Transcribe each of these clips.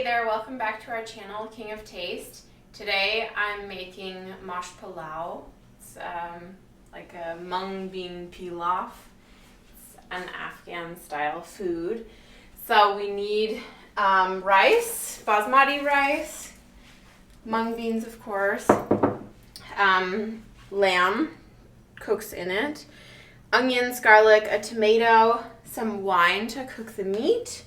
there, welcome back to our channel, King of Taste. Today I'm making mash polow. It's like a mung bean pilaf. It's an Afghan style food. So we need rice, basmati rice, mung beans of course, lamb cooks in it, onions, garlic, a tomato, some wine to cook the meat,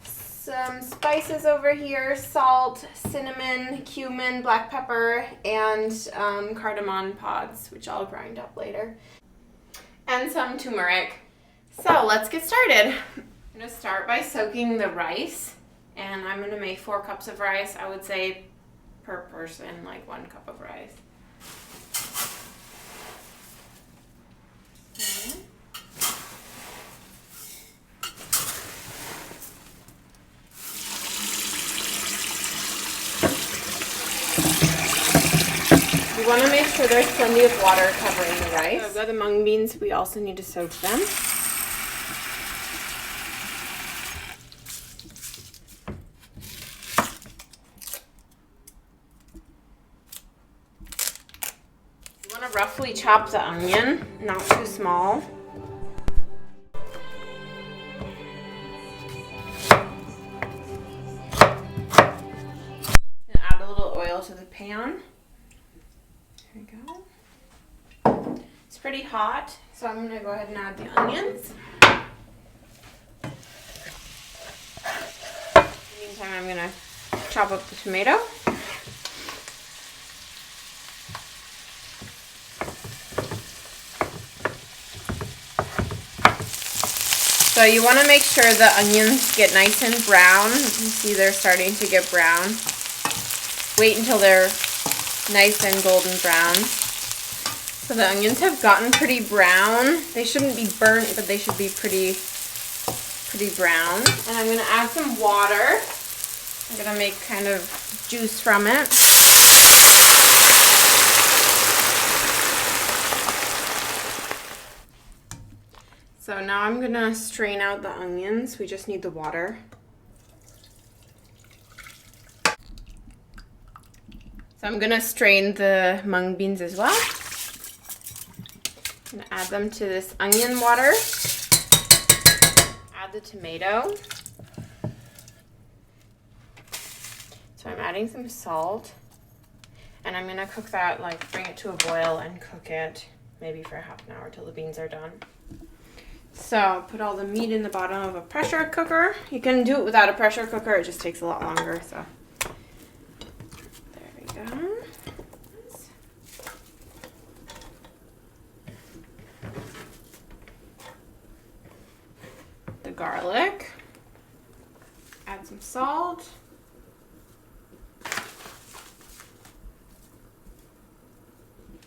some spices over here, salt, cinnamon, cumin, black pepper, and cardamon pods, which I'll grind up later, and some turmeric. So let's get started. I'm going to start by soaking the rice, and I'm going to make 4 cups of rice. I would say per person, like 1 cup of rice. Okay. You want to make sure there's plenty of water covering the rice. So I've got the mung beans. We also need to soak them. You want to roughly chop the onion, not too small. And add a little oil to the pan. There we go. It's pretty hot, so I'm going to go ahead and add the onions. In the meantime, I'm going to chop up the tomato. So you want to make sure the onions get nice and brown. You can see they're starting to get brown. Wait until they're nice and golden brown. So the onions have gotten pretty brown. They shouldn't be burnt, but they should be pretty brown. And I'm going to add some water. I'm going to make kind of juice from it. So now I'm going to strain out the onions. We just need the water. So I'm going to strain the mung beans as well. I'm going to add them to this onion water. Add the tomato. So I'm adding some salt. And I'm going to cook that, like bring it to a boil and cook it maybe for half an hour till the beans are done. So put all the meat in the bottom of a pressure cooker. You can do it without a pressure cooker. It just takes a lot longer. So there we go. The garlic. Add some salt.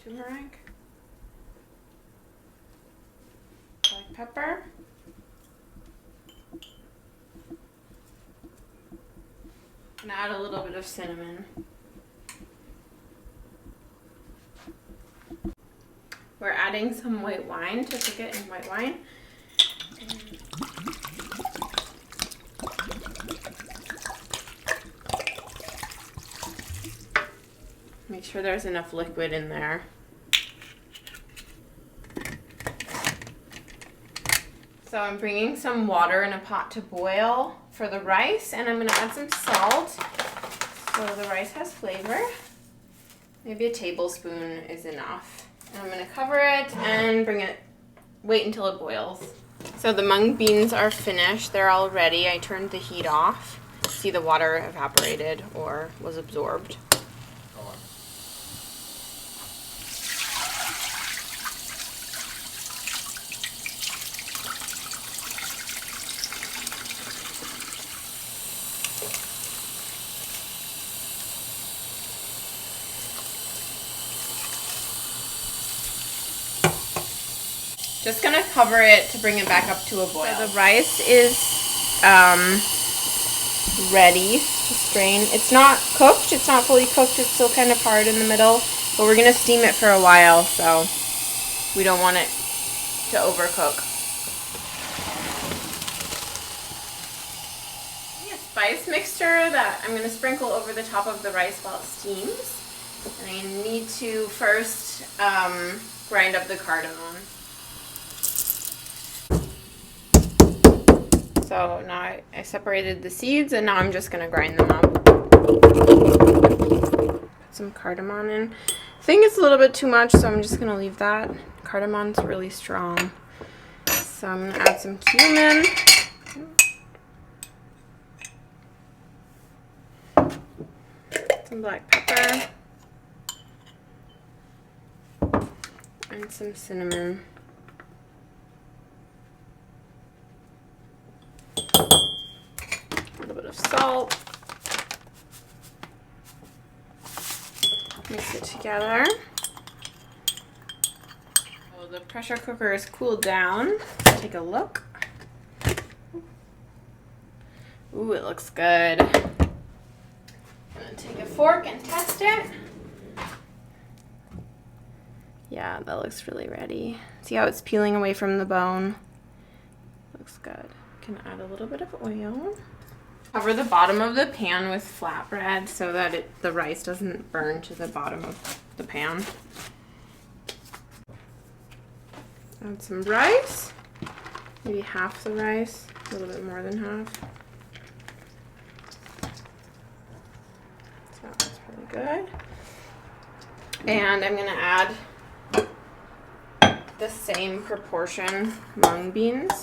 Turmeric. Black pepper. And add a little bit of cinnamon. We're adding some white wine to cook it in white wine. Make sure there's enough liquid in there. So I'm bringing some water in a pot to boil for the rice, and I'm going to add some salt so the rice has flavor. Maybe a tablespoon is enough. And I'm going to cover it and wait until it boils. So the mung beans are finished. They're all ready. I turned the heat off. See, the water evaporated or was absorbed. Just gonna cover it to bring it back up to a boil. So the rice is ready to strain. It's not cooked, it's not fully cooked, it's still kind of hard in the middle, but we're gonna steam it for a while, so we don't want it to overcook. spice mixture that I'm going to sprinkle over the top of the rice while it steams. And I need to first grind up the cardamom. So now I separated the seeds and now I'm just going to grind them up. Put some cardamom in. I think it's a little bit too much, so I'm just going to leave that. Cardamon's really strong. So I'm going to add some cumin. Some black pepper. And some cinnamon. A little bit of salt. Mix it together. So the pressure cooker is cooled down. Take a look. Ooh, it looks good. I'm gonna take a fork and test it. Yeah, that looks really ready. See how it's peeling away from the bone? Looks good. Can add a little bit of oil. Cover the bottom of the pan with flatbread so that the rice doesn't burn to the bottom of the pan. Add some rice, maybe half the rice, a little bit more than half. So that's really good. And I'm gonna add the same proportion mung beans,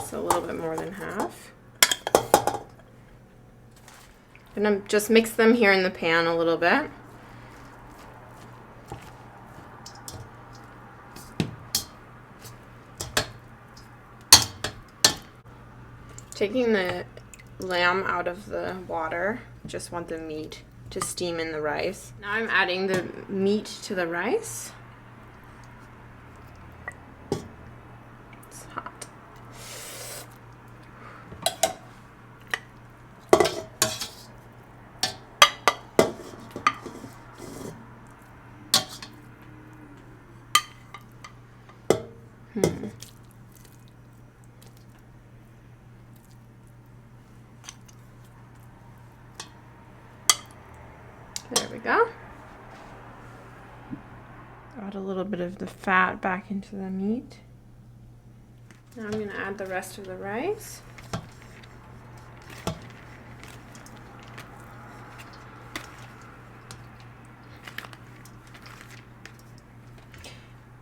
so a little bit more than half. I'm gonna just mix them here in the pan a little bit. Taking the lamb out of the water, just want the meat to steam in the rice. Now I'm adding the meat to the rice. It's hot. There we go. Add a little bit of the fat back into the meat. Now I'm going to add the rest of the rice.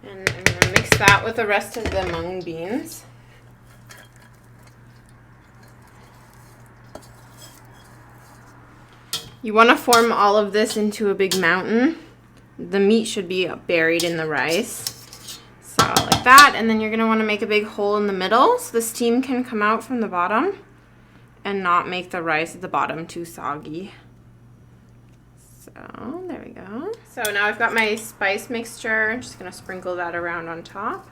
And I'm going to mix that with the rest of the mung beans. You want to form all of this into a big mountain. The meat should be buried in the rice. So like that, and then you're going to want to make a big hole in the middle so the steam can come out from the bottom and not make the rice at the bottom too soggy. So there we go. So now I've got my spice mixture. I'm just going to sprinkle that around on top.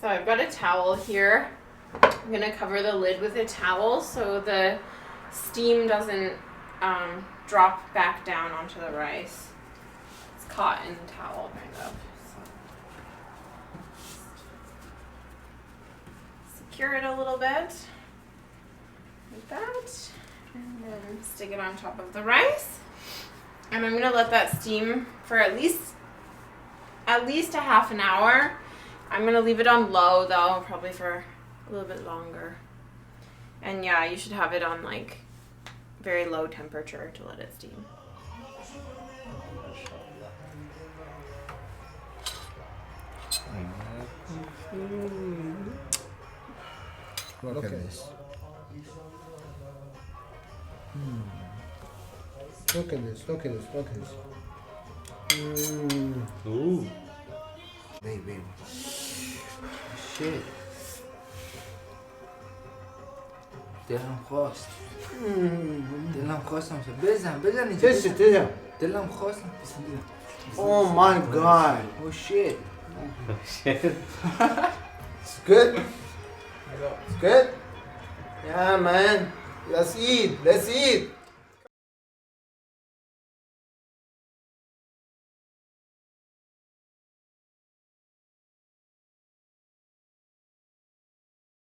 So I've got a towel here. I'm gonna cover the lid with a towel so the steam doesn't drop back down onto the rice. It's caught in the towel, kind of. So secure it a little bit, like that, and then stick it on top of the rice. And I'm gonna let that steam for at least a half an hour. I'm going to leave it on low though, probably for a little bit longer. And yeah, you should have it on like very low temperature to let it steam. Look at this. Look at this, look at this, look at this. Ooh. Baby. Shit. دلم خواست دلم خواستم بزن اینجا Taste it, taste it. دلم خواستم Oh my god. Oh shit. It's good? It's good? Yeah, man. Let's eat. Let's eat.